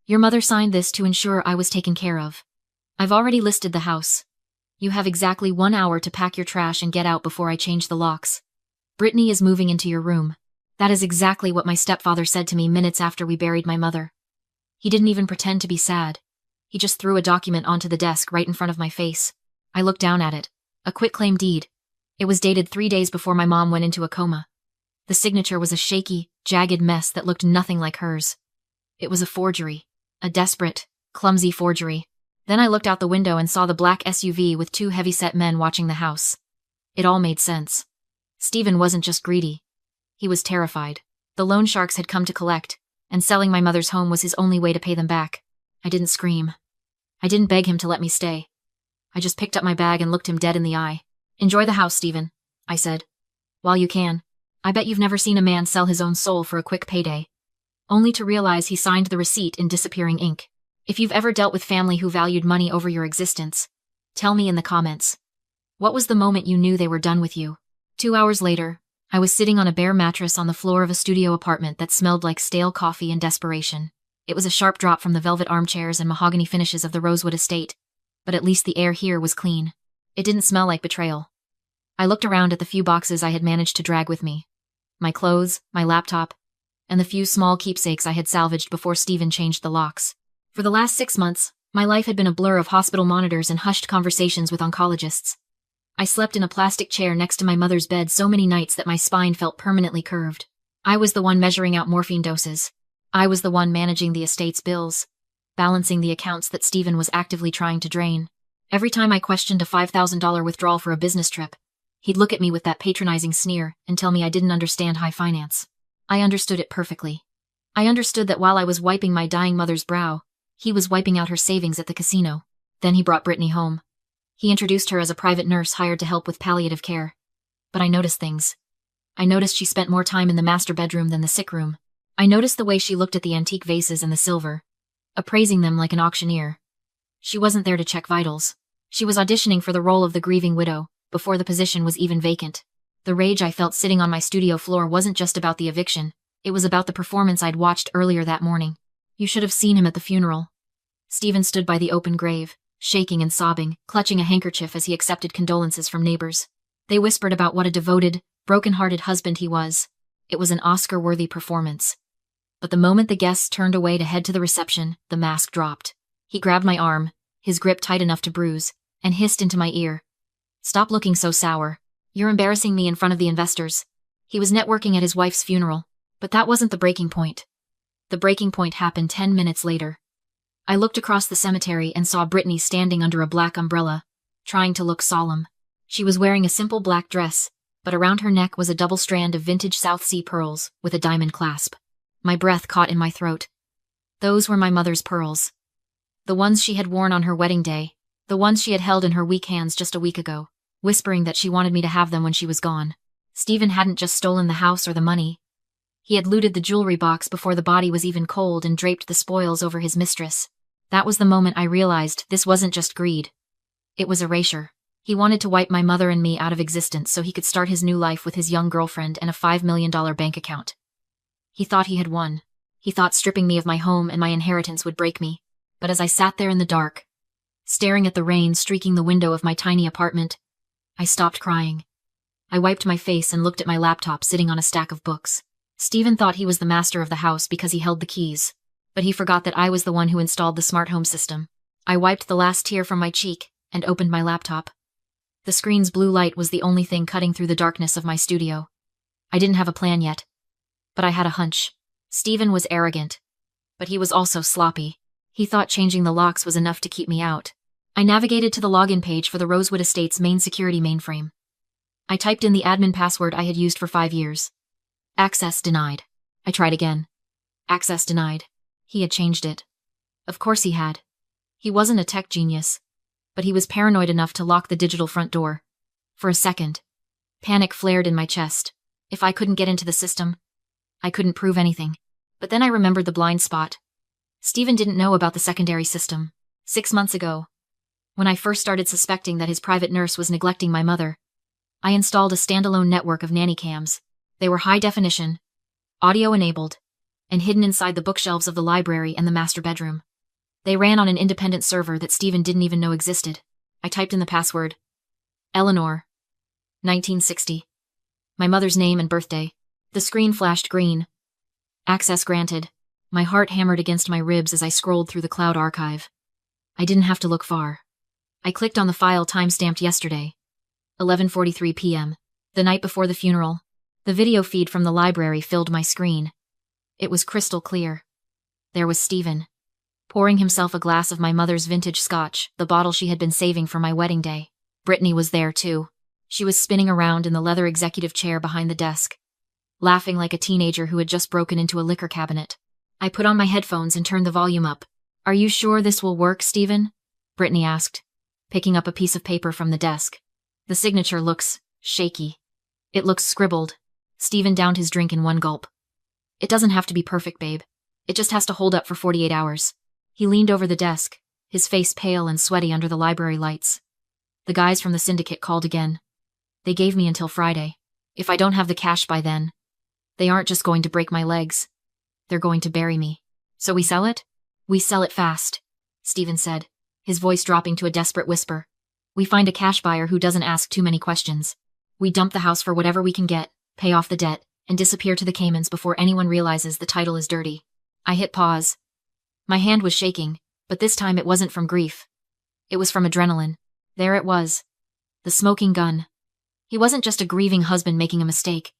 Your mother signed this to ensure I was taken care of. I've already listed the house. You have exactly 1 hour to pack your trash and get out before I change the locks. Brittany is moving into your room. That is exactly what my stepfather said to me minutes after we buried my mother. He didn't even pretend to be sad. He just threw a document onto the desk right in front of my face. I looked down at it. A quitclaim deed. It was dated 3 days before my mom went into a coma. The signature was a shaky, jagged mess that looked nothing like hers. It was a forgery. A desperate, clumsy forgery. Then I looked out the window and saw the black SUV with 2 heavy-set men watching the house. It all made sense. Stephen wasn't just greedy. He was terrified. The loan sharks had come to collect, and selling my mother's home was his only way to pay them back. I didn't scream. I didn't beg him to let me stay. I just picked up my bag and looked him dead in the eye. "Enjoy the house, Stephen," I said. "While you can. I bet you've never seen a man sell his own soul for a quick payday." Only to realize he signed the receipt in disappearing ink. If you've ever dealt with family who valued money over your existence, tell me in the comments. What was the moment you knew they were done with you? 2 hours later, I was sitting on a bare mattress on the floor of a studio apartment that smelled like stale coffee and desperation. It was a sharp drop from the velvet armchairs and mahogany finishes of the Rosewood estate, but at least the air here was clean. It didn't smell like betrayal. I looked around at the few boxes I had managed to drag with me. My clothes, my laptop, and the few small keepsakes I had salvaged before Stephen changed the locks. For the last 6 months, my life had been a blur of hospital monitors and hushed conversations with oncologists. I slept in a plastic chair next to my mother's bed so many nights that my spine felt permanently curved. I was the one measuring out morphine doses. I was the one managing the estate's bills, balancing the accounts that Stephen was actively trying to drain. Every time I questioned a $5,000 withdrawal for a business trip, he'd look at me with that patronizing sneer and tell me I didn't understand high finance. I understood it perfectly. I understood that while I was wiping my dying mother's brow, he was wiping out her savings at the casino. Then he brought Brittany home. He introduced her as a private nurse hired to help with palliative care. But I noticed things. I noticed she spent more time in the master bedroom than the sick room. I noticed the way she looked at the antique vases and the silver, appraising them like an auctioneer. She wasn't there to check vitals. She was auditioning for the role of the grieving widow, before the position was even vacant. The rage I felt sitting on my studio floor wasn't just about the eviction, it was about the performance I'd watched earlier that morning. You should have seen him at the funeral. Stephen stood by the open grave, shaking and sobbing, clutching a handkerchief as he accepted condolences from neighbors. They whispered about what a devoted, broken-hearted husband he was. It was an Oscar-worthy performance. But the moment the guests turned away to head to the reception, the mask dropped. He grabbed my arm, his grip tight enough to bruise, and hissed into my ear. "Stop looking so sour. You're embarrassing me in front of the investors." He was networking at his wife's funeral, but that wasn't the breaking point. The breaking point happened 10 minutes later. I looked across the cemetery and saw Brittany standing under a black umbrella, trying to look solemn. She was wearing a simple black dress, but around her neck was a double strand of vintage South Sea pearls with a diamond clasp. My breath caught in my throat. Those were my mother's pearls. The ones she had worn on her wedding day, the ones she had held in her weak hands just a week ago, whispering that she wanted me to have them when she was gone. Stephen hadn't just stolen the house or the money. He had looted the jewelry box before the body was even cold and draped the spoils over his mistress. That was the moment I realized this wasn't just greed. It was erasure. He wanted to wipe my mother and me out of existence so he could start his new life with his young girlfriend and a $5 million bank account. He thought he had won. He thought stripping me of my home and my inheritance would break me. But as I sat there in the dark, staring at the rain streaking the window of my tiny apartment, I stopped crying. I wiped my face and looked at my laptop sitting on a stack of books. Stephen thought he was the master of the house because he held the keys, but he forgot that I was the one who installed the smart home system. I wiped the last tear from my cheek and opened my laptop. The screen's blue light was the only thing cutting through the darkness of my studio. I didn't have a plan yet, but I had a hunch. Stephen was arrogant, but he was also sloppy. He thought changing the locks was enough to keep me out. I navigated to the login page for the Rosewood Estate's main security mainframe. I typed in the admin password I had used for 5 years. Access denied. I tried again. Access denied. He had changed it. Of course he had. He wasn't a tech genius, but he was paranoid enough to lock the digital front door. For a second, panic flared in my chest. If I couldn't get into the system, I couldn't prove anything. But then I remembered the blind spot. Stephen didn't know about the secondary system. 6 months ago, when I first started suspecting that his private nurse was neglecting my mother, I installed a standalone network of nanny cams. They were high definition, audio-enabled, and hidden inside the bookshelves of the library and the master bedroom. They ran on an independent server that Stephen didn't even know existed. I typed in the password. Eleanor. 1960. My mother's name and birthday. The screen flashed green. Access granted. My heart hammered against my ribs as I scrolled through the cloud archive. I didn't have to look far. I clicked on the file timestamped yesterday. 11:43 p.m. The night before the funeral. The video feed from the library filled my screen. It was crystal clear. There was Stephen, pouring himself a glass of my mother's vintage scotch, the bottle she had been saving for my wedding day. Brittany was there too. She was spinning around in the leather executive chair behind the desk, laughing like a teenager who had just broken into a liquor cabinet. I put on my headphones and turned the volume up. "Are you sure this will work, Stephen?" Brittany asked, picking up a piece of paper from the desk. "The signature looks shaky. It looks scribbled." Stephen downed his drink in one gulp. "It doesn't have to be perfect, babe. It just has to hold up for 48 hours. He leaned over the desk, his face pale and sweaty under the library lights. "The guys from the syndicate called again. They gave me until Friday. If I don't have the cash by then, they aren't just going to break my legs. They're going to bury me. So we sell it?" "We sell it fast," Stephen said, his voice dropping to a desperate whisper. "We find a cash buyer who doesn't ask too many questions. We dump the house for whatever we can get, pay off the debt, and disappear to the Caymans before anyone realizes the title is dirty." I hit pause. My hand was shaking, but this time it wasn't from grief. It was from adrenaline. There it was. The smoking gun. He wasn't just a grieving husband making a mistake.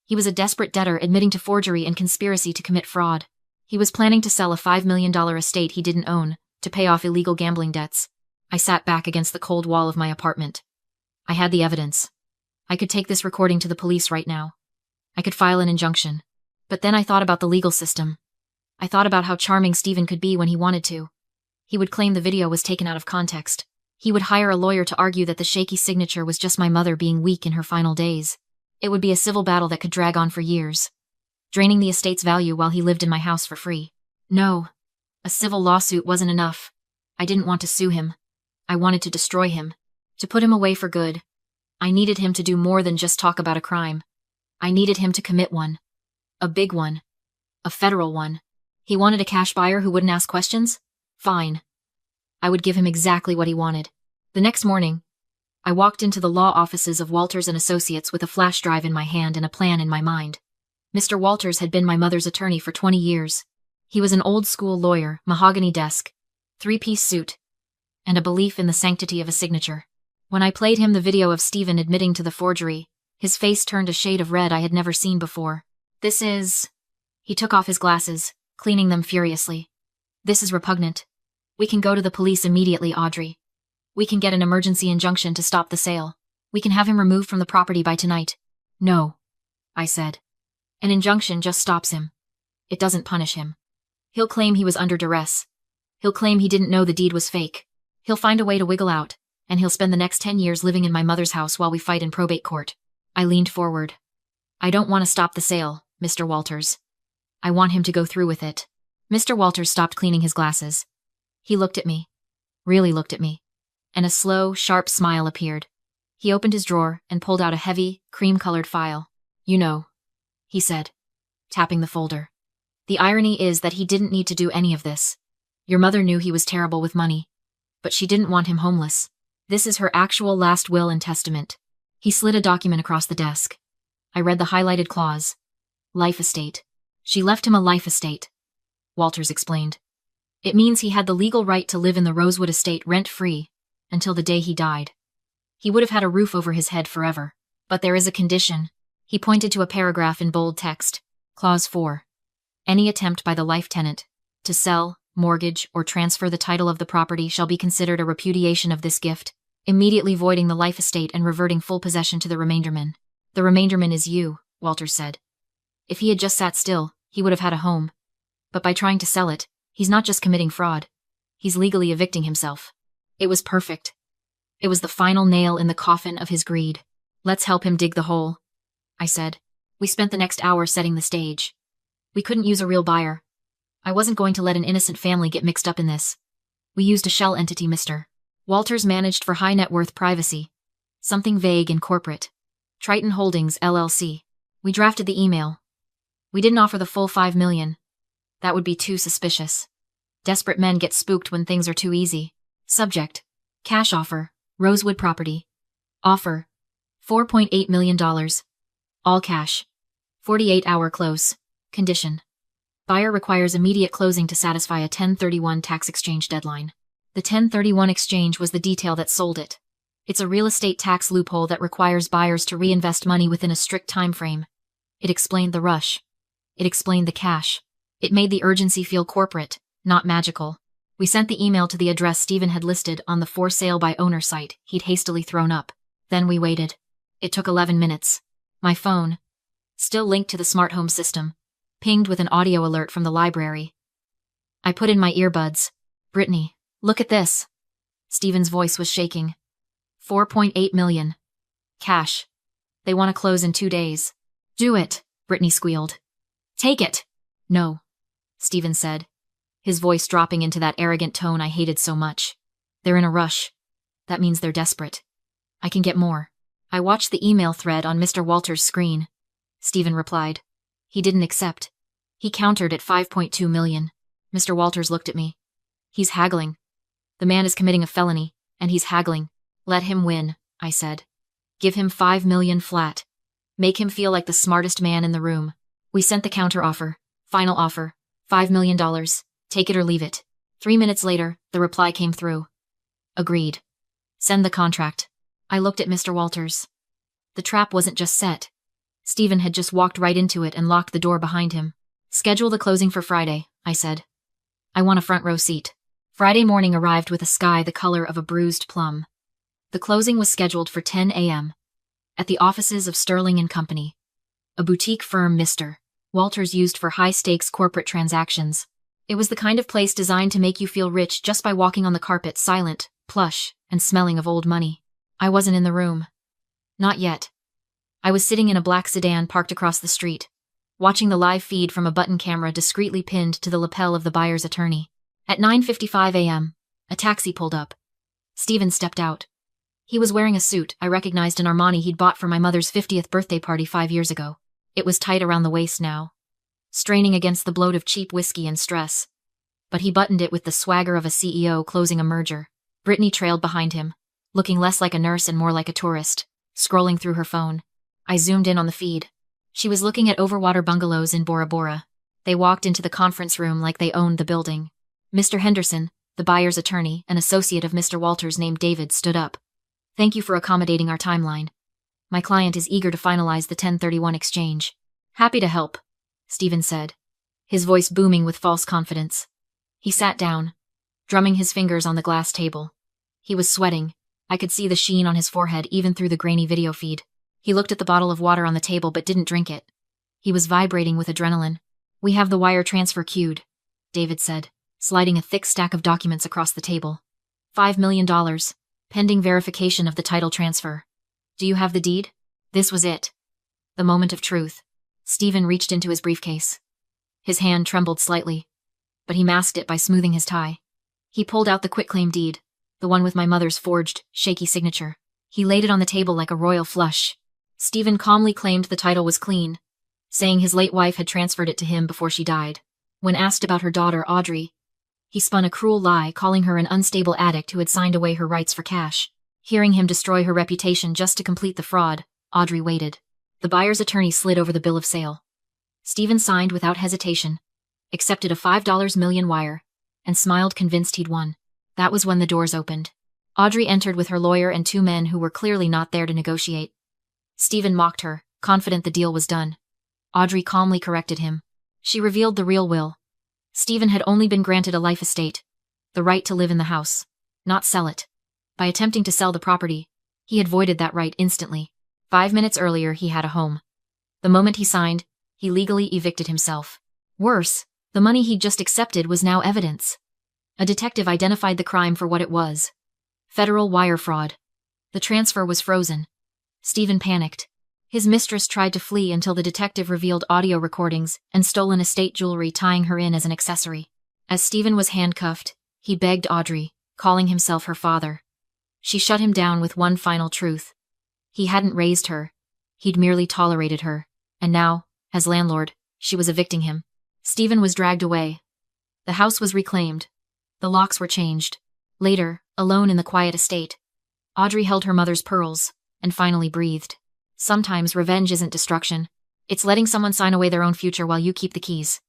He was a desperate debtor admitting to forgery and conspiracy to commit fraud. He was planning to sell a $5 million estate he didn't own to pay off illegal gambling debts. I sat back against the cold wall of my apartment. I had the evidence. I could take this recording to the police right now. I could file an injunction. But then I thought about the legal system. I thought about how charming Stephen could be when he wanted to. He would claim the video was taken out of context. He would hire a lawyer to argue that the shaky signature was just my mother being weak in her final days. It would be a civil battle that could drag on for years, draining the estate's value while he lived in my house for free. No, a civil lawsuit wasn't enough. I didn't want to sue him. I wanted to destroy him, to put him away for good. I needed him to do more than just talk about a crime. I needed him to commit one. A big one. A federal one. He wanted a cash buyer who wouldn't ask questions? Fine. I would give him exactly what he wanted. The next morning, I walked into the law offices of Walters & Associates with a flash drive in my hand and a plan in my mind. Mr. Walters had been my mother's attorney for 20 years. He was an old-school lawyer, mahogany desk, three-piece suit, and a belief in the sanctity of a signature. When I played him the video of Stephen admitting to the forgery, his face turned a shade of red I had never seen before. "This is..." He took off his glasses, cleaning them furiously. "This is repugnant. We can go to the police immediately, Audrey. We can get an emergency injunction to stop the sale. We can have him removed from the property by tonight." "No," I said. "An injunction just stops him. It doesn't punish him. He'll claim he was under duress. He'll claim he didn't know the deed was fake. He'll find a way to wiggle out, and he'll spend the next 10 years living in my mother's house while we fight in probate court." I leaned forward. "I don't want to stop the sale, Mr. Walters. I want him to go through with it." Mr. Walters stopped cleaning his glasses. He looked at me. Really looked at me. And a slow, sharp smile appeared. He opened his drawer and pulled out a heavy, cream-colored file. "You know," he said, tapping the folder. "The irony is that he didn't need to do any of this. Your mother knew he was terrible with money, but she didn't want him homeless. This is her actual last will and testament." He slid a document across the desk. I read the highlighted clause. "Life estate. She left him a life estate," Walters explained. "It means he had the legal right to live in the Rosewood estate rent-free until the day he died. He would have had a roof over his head forever. But there is a condition." He pointed to a paragraph in bold text. Clause 4. "Any attempt by the life tenant to sell, mortgage, or transfer the title of the property shall be considered a repudiation of this gift, immediately voiding the life estate and reverting full possession to the remainderman." "The remainderman is you," Walters said. "If he had just sat still, he would have had a home. But by trying to sell it, he's not just committing fraud. He's legally evicting himself." It was perfect. It was the final nail in the coffin of his greed. "Let's help him dig the hole," I said. We spent the next hour setting the stage. We couldn't use a real buyer. I wasn't going to let an innocent family get mixed up in this. We used a shell entity Mr. Walters managed for high net worth privacy. Something vague and corporate. Triton Holdings, LLC. We drafted the email. We didn't offer the full $5 million, That would be too suspicious. Desperate men get spooked when things are too easy. Subject: cash offer, Rosewood property. Offer: $4.8 million. All cash. 48-hour close. Condition: buyer requires immediate closing to satisfy a 1031 tax exchange deadline. The 1031 exchange was the detail that sold it. It's a real estate tax loophole that requires buyers to reinvest money within a strict time frame. It explained the rush. It explained the cash. It made the urgency feel corporate, not magical. We sent the email to the address Stephen had listed on the for sale by owner site he'd hastily thrown up. Then we waited. It took 11 minutes. My phone, still linked to the smart home system, pinged with an audio alert from the library. I put in my earbuds. Brittany, look at this. Stephen's voice was shaking. 4.8 million. Cash. They want to close in 2 days. Do it, Brittany squealed. Take it. No, Stephen said, his voice dropping into that arrogant tone I hated so much. They're in a rush. That means they're desperate. I can get more. I watched the email thread on Mr. Walters' screen. Stephen replied. He didn't accept. He countered at 5.2 million. Mr. Walters looked at me. He's haggling. The man is committing a felony, and he's haggling. Let him win, I said. Give him 5 million flat. Make him feel like the smartest man in the room. We sent the counter offer. Final offer. $5 million. Take it or leave it. 3 minutes later, the reply came through. Agreed. Send the contract. I looked at Mr. Walters. The trap wasn't just set. Stephen had just walked right into it and locked the door behind him. Schedule the closing for Friday, I said. I want a front row seat. Friday morning arrived with a sky the color of a bruised plum. The closing was scheduled for 10 a.m. at the offices of Sterling & Company, a boutique firm Mr. Walters used for high-stakes corporate transactions. It was the kind of place designed to make you feel rich just by walking on the carpet, silent, plush, and smelling of old money. I wasn't in the room. Not yet. I was sitting in a black sedan parked across the street, watching the live feed from a button camera discreetly pinned to the lapel of the buyer's attorney. At 9:55 a.m., a taxi pulled up. Stephen stepped out. He was wearing a suit I recognized in Armani he'd bought for my mother's 50th birthday party 5 years ago. It was tight around the waist now, straining against the bloat of cheap whiskey and stress. But he buttoned it with the swagger of a CEO closing a merger. Brittany trailed behind him, looking less like a nurse and more like a tourist, scrolling through her phone. I zoomed in on the feed. She was looking at overwater bungalows in Bora Bora. They walked into the conference room like they owned the building. Mr. Henderson, the buyer's attorney, an associate of Mr. Walters named David, stood up. Thank you for accommodating our timeline. My client is eager to finalize the 1031 exchange. Happy to help, Stephen said, his voice booming with false confidence. He sat down, drumming his fingers on the glass table. He was sweating. I could see the sheen on his forehead even through the grainy video feed. He looked at the bottle of water on the table but didn't drink it. He was vibrating with adrenaline. We have the wire transfer queued, David said, sliding a thick stack of documents across the table. $5 million, pending verification of the title transfer. Do you have the deed? This was it. The moment of truth. Stephen reached into his briefcase. His hand trembled slightly, but he masked it by smoothing his tie. He pulled out the quitclaim deed, the one with my mother's forged, shaky signature. He laid it on the table like a royal flush. Stephen calmly claimed the title was clean, saying his late wife had transferred it to him before she died. When asked about her daughter, Audrey, he spun a cruel lie, calling her an unstable addict who had signed away her rights for cash. Hearing him destroy her reputation just to complete the fraud, Audrey waited. The buyer's attorney slid over the bill of sale. Stephen signed without hesitation, accepted a $5 million wire, and smiled convinced he'd won. That was when the doors opened. Audrey entered with her lawyer and 2 men who were clearly not there to negotiate. Stephen mocked her, confident the deal was done. Audrey calmly corrected him. She revealed the real will. Stephen had only been granted a life estate, the right to live in the house, not sell it. By attempting to sell the property, he had voided that right instantly. 5 minutes earlier, he had a home. The moment he signed, he legally evicted himself. Worse, the money he'd just accepted was now evidence. A detective identified the crime for what it was. Federal wire fraud. The transfer was frozen. Stephen panicked. His mistress tried to flee until the detective revealed audio recordings and stolen estate jewelry, tying her in as an accessory. As Stephen was handcuffed, he begged Audrey, calling himself her father. She shut him down with one final truth. He hadn't raised her. He'd merely tolerated her. And now, as landlord, she was evicting him. Stephen was dragged away. The house was reclaimed. The locks were changed. Later, alone in the quiet estate, Audrey held her mother's pearls and finally breathed. Sometimes revenge isn't destruction. It's letting someone sign away their own future while you keep the keys.